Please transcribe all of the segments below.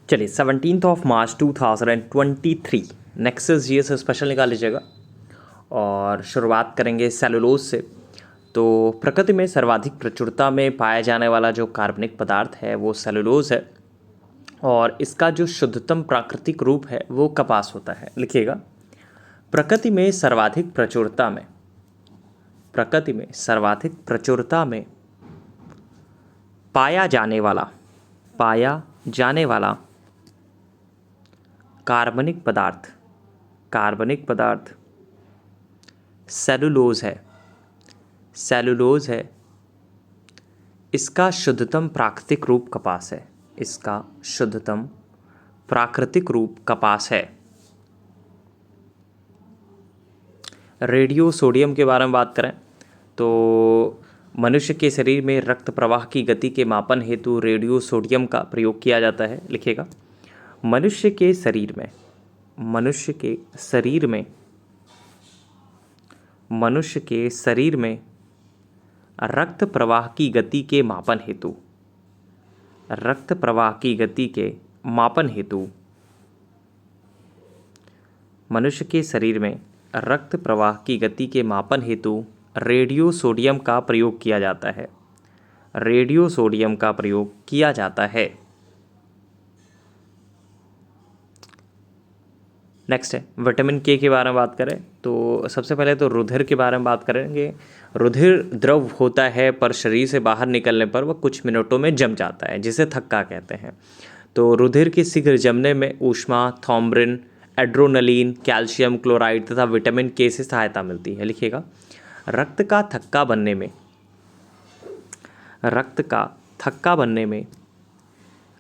चलिए 17 मार्च 2023 nexus GS special निकाल लीजिएगा और शुरुआत करेंगे सेलुलोज से। तो प्रकृति में सर्वाधिक प्रचुरता में पाया जाने वाला जो कार्बनिक पदार्थ है वो सेलुलोज है और इसका जो शुद्धतम प्राकृतिक रूप है वो कपास होता है। लिखिएगा, प्रकृति में सर्वाधिक प्रचुरता में पाया जाने वाला कार्बनिक पदार्थ सेलुलोज है। इसका शुद्धतम प्राकृतिक रूप कपास है। रेडियो सोडियम के बारे में बात करें तो मनुष्य के शरीर में रक्त प्रवाह की गति के मापन हेतु रेडियो सोडियम का प्रयोग किया जाता है। लिखिएगा, मनुष्य के शरीर में रक्त प्रवाह की गति के मापन हेतु रेडियो सोडियम का प्रयोग किया जाता है। नेक्स्ट है विटामिन के बारे में बात करें तो सबसे पहले तो रुधिर के बारे में बात करेंगे। रुधिर द्रव होता है पर शरीर से बाहर निकलने पर वह कुछ मिनटों में जम जाता है, जिसे थक्का कहते हैं। तो रुधिर के शीघ्र जमने में ऊष्मा, थॉम्ब्रिन, एड्रोनलिन, कैल्शियम क्लोराइड तथा विटामिन के से सहायता मिलती है। लिखिएगा, रक्त का थक्का बनने में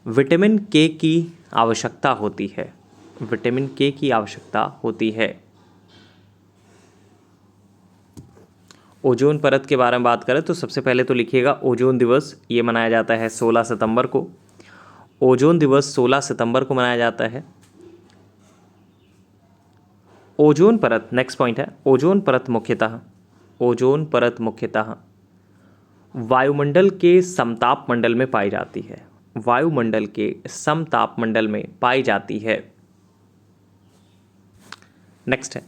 विटामिन के की आवश्यकता होती है। ओजोन परत के बारे में बात करें तो सबसे पहले तो लिखिएगा, ओजोन दिवस ये मनाया जाता है 16 सितंबर को। ओजोन दिवस 16 सितंबर को मनाया जाता है। ओजोन परत, नेक्स्ट पॉइंट है, ओजोन परत मुख्यतः वायुमंडल के समताप मंडल में पाई जाती है। नेक्स्ट है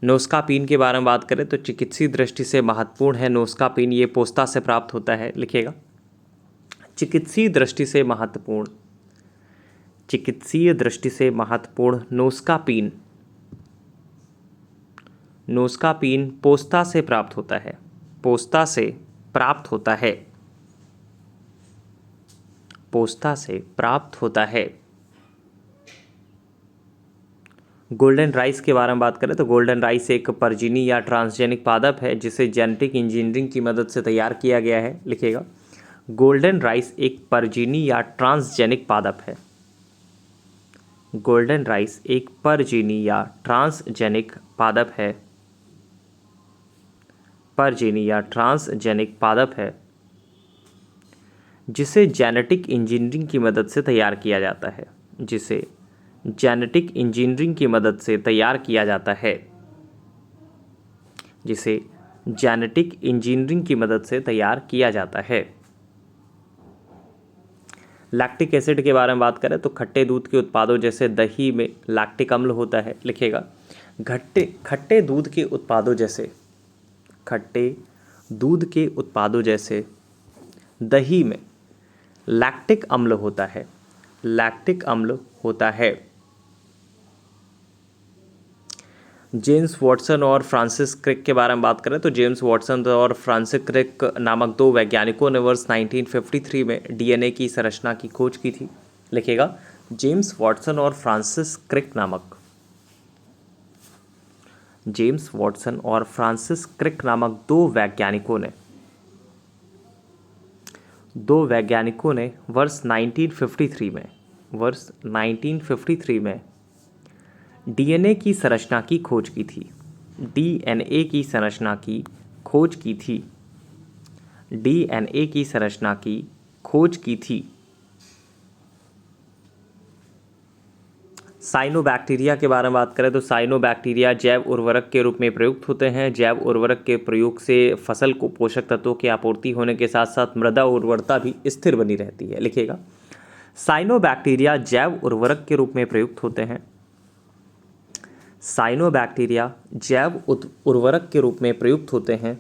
नोस्कापीन के बारे में बात करें तो चिकित्सीय दृष्टि से महत्वपूर्ण है नोस्कापीन, ये पोस्ता से प्राप्त होता है। लिखिएगा, चिकित्सीय दृष्टि से महत्वपूर्ण नोस्कापीन पोस्ता से प्राप्त होता है। गोल्डन राइस के बारे में बात करें तो गोल्डन राइस एक परजीवी या ट्रांसजेनिक पादप है जिसे जेनेटिक इंजीनियरिंग की मदद से तैयार किया गया है। लिखिएगा, गोल्डन राइस एक परजीवी या ट्रांसजेनिक पादप है। गोल्डन राइस एक परजीवी या ट्रांसजेनिक पादप है जिसे जेनेटिक इंजीनियरिंग की मदद से तैयार किया जाता है। लैक्टिक एसिड के बारे में बात करें तो खट्टे दूध के उत्पादों जैसे दही में लैक्टिक अम्ल होता है। लिखिएगा, खट्टे दूध के उत्पादों जैसे दही में लैक्टिक अम्ल होता है। जेम्स वाटसन और फ्रांसिस क्रिक के बारे में बात करें तो जेम्स वाटसन और फ्रांसिस क्रिक नामक दो वैज्ञानिकों ने वर्ष 1953 में डीएनए की संरचना की खोज की थी। लिखिएगा, जेम्स वाटसन और फ्रांसिस क्रिक नामक दो वैज्ञानिकों ने वर्ष 1953 में डीएनए की संरचना की खोज की थी। साइनोबैक्टीरिया के बारे में बात करें तो साइनोबैक्टीरिया जैव उर्वरक के रूप में प्रयुक्त होते हैं। जैव उर्वरक के प्रयोग से फसल को पोषक तत्वों की आपूर्ति होने के साथ साथ मृदा उर्वरता भी स्थिर बनी रहती है। लिखिएगा, साइनोबैक्टीरिया जैव उर्वरक के रूप में प्रयुक्त होते हैं। साइनोबैक्टीरिया जैव उर्वरक के रूप में प्रयुक्त होते हैं।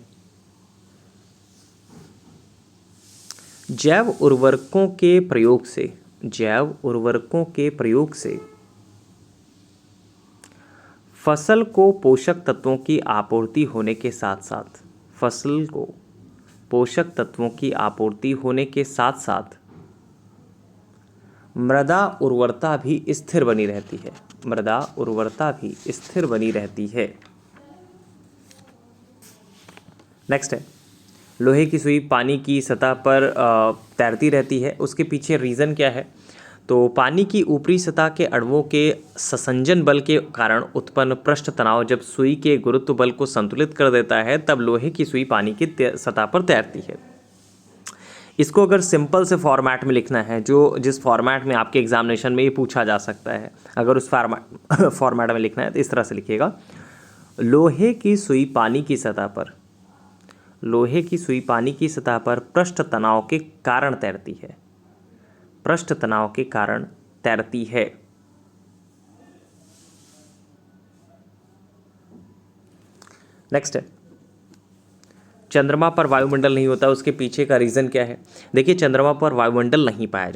जैव उर्वरकों के प्रयोग से, जैव उर्वरकों के प्रयोग से फसल को पोषक तत्वों की आपूर्ति होने के साथ साथ, फसल को पोषक तत्वों की आपूर्ति होने के साथ साथ मृदा उर्वरता भी स्थिर बनी रहती है। मृदा उर्वरता भी स्थिर बनी रहती है। नेक्स्ट है, लोहे की सुई पानी की सतह पर तैरती रहती है। उसके पीछे रीज़न क्या है? तो पानी की ऊपरी सतह के अणुओं के संसंजन बल के कारण उत्पन्न पृष्ठ तनाव जब सुई के गुरुत्व बल को संतुलित कर देता है, तब लोहे की सुई पानी की सतह पर तैरती है। इसको अगर सिंपल से फॉर्मेट में लिखना है, जो जिस फॉर्मेट में आपके एग्जामिनेशन में ये पूछा जा सकता है, अगर उस फॉर्मेट में लिखना है तो इस तरह से लिखिएगा, लोहे की सुई पानी की सतह पर, लोहे की सुई पानी की सतह पर पृष्ठ तनाव के कारण तैरती है। पृष्ठ तनाव के कारण तैरती है। नेक्स्ट है, चंद्रमा पर वायुमंडल नहीं होता, उसके पीछे का रीज़न क्या है? देखिए, चंद्रमा पर वायुमंडल नहीं पाया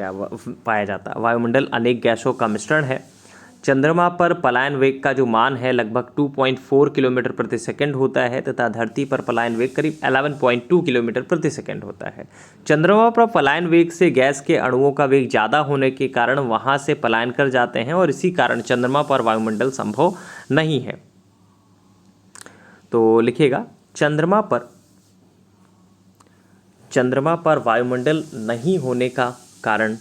जाता। वायुमंडल अनेक गैसों का मिश्रण है। चंद्रमा पर पलायन वेग का जो मान है लगभग 2.4 किलोमीटर प्रति सेकंड होता है तथा धरती पर पलायन वेग करीब 11.2 किलोमीटर प्रति सेकंड होता है। चंद्रमा पर पलायन वेग से गैस के अणुओं का वेग ज़्यादा होने के कारण वहाँ से पलायन कर जाते हैं और इसी कारण चंद्रमा पर वायुमंडल संभव नहीं है। तो लिखिएगा, चंद्रमा पर वायुमंडल नहीं होने का कारण,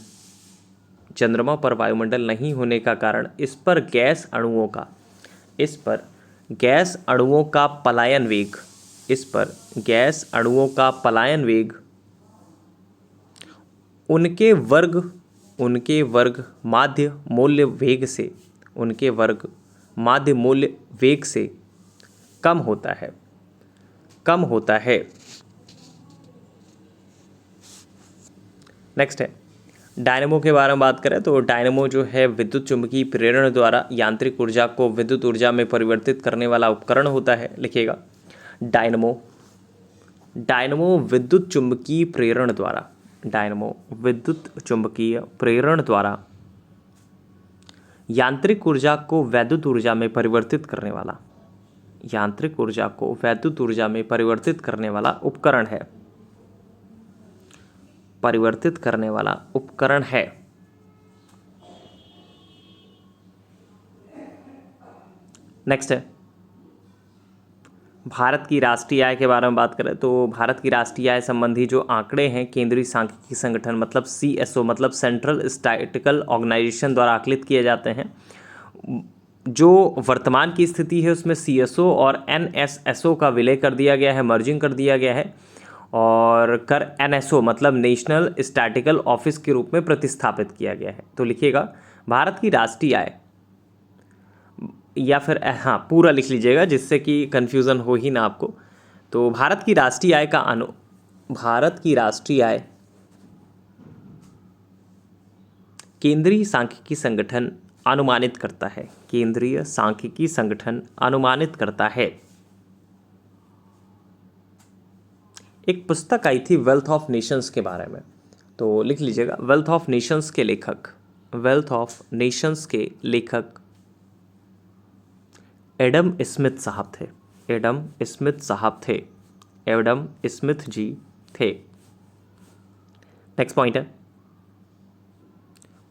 चंद्रमा पर वायुमंडल नहीं होने का कारण इस पर गैस अणुओं का पलायन वेग, इस पर गैस अणुओं का पलायन वेग उनके वर्ग माध्य मूल्य वेग से कम होता है। नेक्स्ट है, डायनेमो के बारे में बात करें तो डायनेमो जो है विद्युत चुम्बकीय प्रेरण द्वारा यांत्रिक ऊर्जा को विद्युत ऊर्जा में परिवर्तित करने वाला उपकरण होता है। लिखिएगा, डायनेमो विद्युत चुम्बकीय प्रेरण द्वारा, डायनेमो विद्युत चुम्बकीय प्रेरण द्वारा यांत्रिक ऊर्जा को वैद्युत ऊर्जा में परिवर्तित करने वाला, यांत्रिक ऊर्जा को वैद्युत ऊर्जा में परिवर्तित करने वाला उपकरण है, परिवर्तित करने वाला उपकरण है। नेक्स्ट है, भारत की राष्ट्रीय आय के बारे में बात करें तो भारत की राष्ट्रीय आय संबंधी जो आंकड़े हैं केंद्रीय सांख्यिकी संगठन मतलब CSO मतलब सेंट्रल स्टैटिस्टिकल ऑर्गेनाइजेशन द्वारा आकलित किए जाते हैं। जो वर्तमान की स्थिति है उसमें CSO और NSSO का विलय कर दिया गया है, मर्जिंग कर दिया गया है और कर NSO मतलब नेशनल स्टैटिस्टिकल ऑफिस के रूप में प्रतिस्थापित किया गया है। तो लिखिएगा, भारत की राष्ट्रीय आय, या फिर हाँ पूरा लिख लीजिएगा जिससे कि कन्फ्यूज़न हो ही ना आपको। तो भारत की राष्ट्रीय आय केंद्रीय सांख्यिकी संगठन अनुमानित करता है, केंद्रीय सांख्यिकी संगठन अनुमानित करता है। एक पुस्तक आई थी वेल्थ ऑफ नेशंस के बारे में, तो लिख लीजिएगा, वेल्थ ऑफ नेशंस के लेखक एडम स्मिथ जी थे। नेक्स्ट पॉइंट है,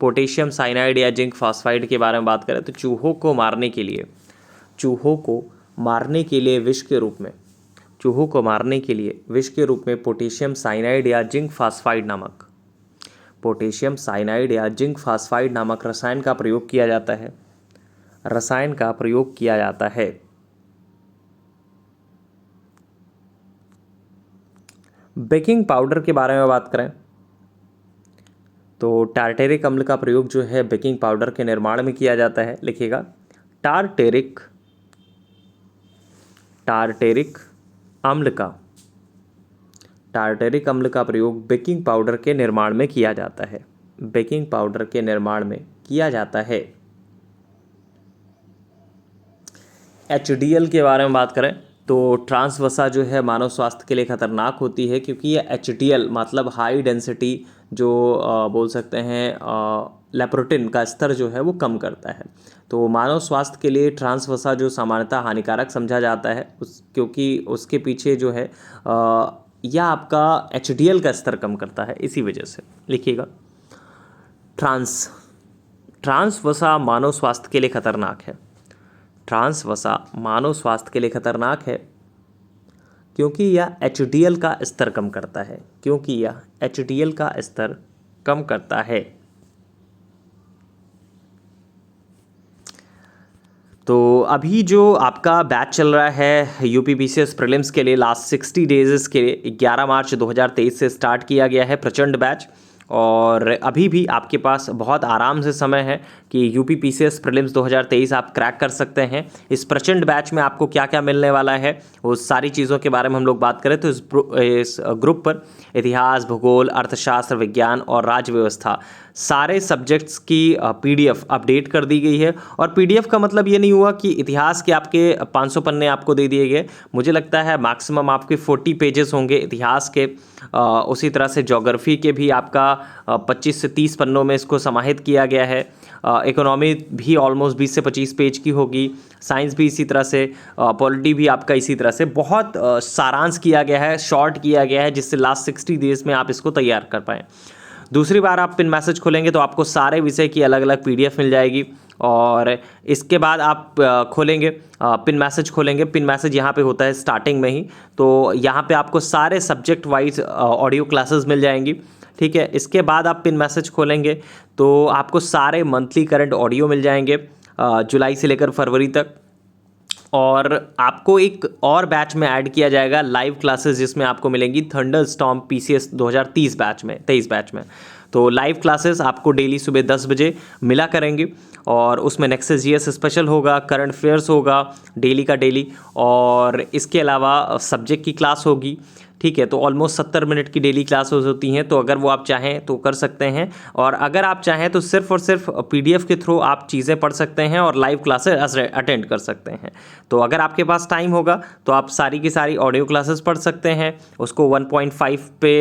पोटेशियम साइनाइड या जिंक फॉस्फाइड के बारे में बात करें तो चूहों को मारने के लिए विष के रूप में पोटेशियम साइनाइड या जिंक फॉस्फाइड नामक रसायन का प्रयोग किया जाता है। बेकिंग पाउडर के बारे में बात करें तो टार्टेरिक अम्ल का प्रयोग जो है बेकिंग पाउडर के निर्माण में किया जाता है। लिखिएगा, टार्टेरिक अम्ल का प्रयोग बेकिंग पाउडर के निर्माण में किया जाता है। बेकिंग पाउडर के निर्माण में किया जाता है? HDL के बारे में बात करें तो ट्रांस वसा जो है मानव स्वास्थ्य के लिए खतरनाक होती है, क्योंकि ये HDL मतलब हाई डेंसिटी जो बोल सकते हैं लेप्रोटिन का स्तर जो है वो कम करता है। तो मानव स्वास्थ्य के लिए ट्रांस वसा जो सामान्यतः हानिकारक समझा जाता है क्योंकि उसके पीछे जो है यह आपका HDL का स्तर कम करता है। इसी वजह से लिखिएगा, ट्रांस वसा मानव स्वास्थ्य के लिए खतरनाक है। ट्रांस वसा मानव स्वास्थ्य के लिए खतरनाक है क्योंकि यह HDL का स्तर कम करता है, क्योंकि यह HDL का स्तर कम करता है। तो अभी जो आपका बैच चल रहा है UPPCS प्रीलिम्स के लिए, लास्ट 60 डेज के लिए 11 मार्च 2023 से स्टार्ट किया गया है प्रचंड बैच। और अभी भी आपके पास बहुत आराम से समय है कि UPPCS प्रीलिम्स 2023 आप क्रैक कर सकते हैं। इस प्रचंड बैच में आपको क्या क्या मिलने वाला है वो सारी चीज़ों के बारे में हम लोग बात करें तो इस ग्रुप पर इतिहास, भूगोल, अर्थशास्त्र, विज्ञान और राज्य व्यवस्था सारे सब्जेक्ट्स की PDF अपडेट कर दी गई है। और PDF का मतलब ये नहीं हुआ कि इतिहास के आपके 500 पन्ने आपको दे दिए गए। मुझे लगता है मैक्सिमम आपके 40 पेजेस होंगे इतिहास के। उसी तरह से ज्योग्राफी के भी आपका 25 से 30 पन्नों में इसको समाहित किया गया है। इकोनॉमी भी ऑलमोस्ट 20 से 25 पेज की होगी। साइंस भी इसी तरह से, पॉलिटी भी आपका इसी तरह से बहुत सारांश किया गया है, शॉर्ट किया गया है, जिससे लास्ट 60 डेज में आप इसको तैयार कर पाएँ। दूसरी बार आप पिन मैसेज खोलेंगे तो आपको सारे विषय की अलग अलग PDF मिल जाएगी। और इसके बाद आप खोलेंगे पिन मैसेज खोलेंगे। पिन मैसेज यहाँ पे होता है स्टार्टिंग में ही, तो यहाँ पे आपको सारे सब्जेक्ट वाइज ऑडियो क्लासेस मिल जाएंगी। ठीक है, इसके बाद आप पिन मैसेज खोलेंगे तो आपको सारे मंथली करंट ऑडियो मिल जाएंगे जुलाई से लेकर फरवरी तक। और आपको एक और बैच में ऐड किया जाएगा लाइव क्लासेस, जिसमें आपको मिलेंगी थंडरस्टॉर्म PCS 2023 बैच में, 23 बैच में। तो लाइव क्लासेस आपको डेली सुबह 10 बजे मिला करेंगी और उसमें नेक्सस GS स्पेशल होगा, करंट अफेयर्स होगा डेली का डेली, और इसके अलावा सब्जेक्ट की क्लास होगी। ठीक है, तो ऑलमोस्ट 70 मिनट की डेली क्लासेस होती हैं, तो अगर वो आप चाहें तो कर सकते हैं। और अगर आप चाहें तो सिर्फ और सिर्फ PDF के थ्रू आप चीज़ें पढ़ सकते हैं और लाइव क्लासेस अटेंड कर सकते हैं। तो अगर आपके पास टाइम होगा तो आप सारी की सारी ऑडियो क्लासेस पढ़ सकते हैं, उसको 1.5 पे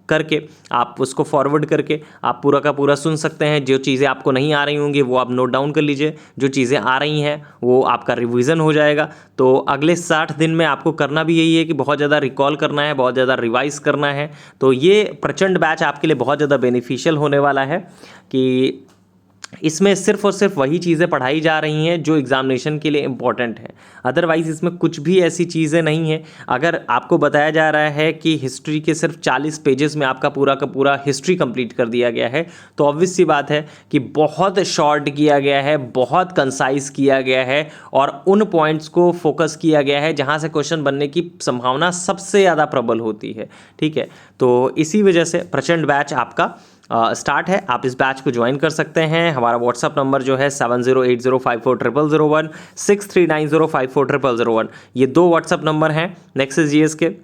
करके आप उसको फॉरवर्ड करके आप पूरा का पूरा सुन सकते हैं। जो चीज़ें आपको नहीं आ रही होंगी वो आप नोट डाउन कर लीजिए, जो चीज़ें आ रही हैं वो आपका रिवीजन हो जाएगा। तो अगले 60 दिन में आपको करना भी यही है कि बहुत ज़्यादा रिकॉल करना है, बहुत ज़्यादा रिवाइज करना है। तो ये प्रचंड बैच आपके लिए बहुत ज़्यादा बेनिफिशियल होने वाला है कि इसमें सिर्फ और सिर्फ वही चीज़ें पढ़ाई जा रही हैं जो एग्जामिनेशन के लिए इम्पॉर्टेंट है। अदरवाइज़ इसमें कुछ भी ऐसी चीज़ें नहीं हैं। अगर आपको बताया जा रहा है कि हिस्ट्री के सिर्फ 40 पेजेस में आपका पूरा का पूरा हिस्ट्री कंप्लीट कर दिया गया है, तो ऑब्वियस सी बात है कि बहुत शॉर्ट किया गया है, बहुत कंसाइज किया गया है और उन पॉइंट्स को फोकस किया गया है जहाँ से क्वेश्चन बनने की संभावना सबसे ज़्यादा प्रबल होती है। ठीक है, तो इसी वजह से प्रचंड बैच आपका स्टार्ट है। आप इस बैच को ज्वाइन कर सकते हैं। हमारा व्हाट्सअप नंबर जो है 7080540001, 6390540001, ये 2 व्हाट्सअप नंबर हैं नेक्सस GS के।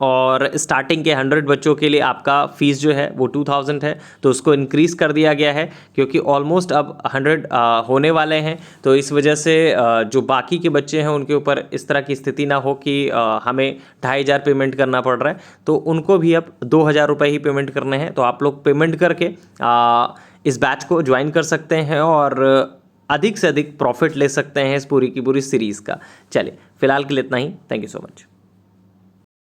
और स्टार्टिंग के 100 बच्चों के लिए आपका फ़ीस जो है वो 2000 है, तो उसको इंक्रीज़ कर दिया गया है क्योंकि ऑलमोस्ट अब 100 होने वाले हैं। तो इस वजह से जो बाकी के बच्चे हैं उनके ऊपर इस तरह की स्थिति ना हो कि हमें 2500 पेमेंट करना पड़ रहा है, तो उनको भी अब 2000 रुपये ही पेमेंट करने हैं। तो आप लोग पेमेंट करके इस बैच को ज्वाइन कर सकते हैं और अधिक से अधिक प्रॉफिट ले सकते हैं इस पूरी की पूरी सीरीज़ का। चलिए, फ़िलहाल के लिए इतना ही। Thank you so much.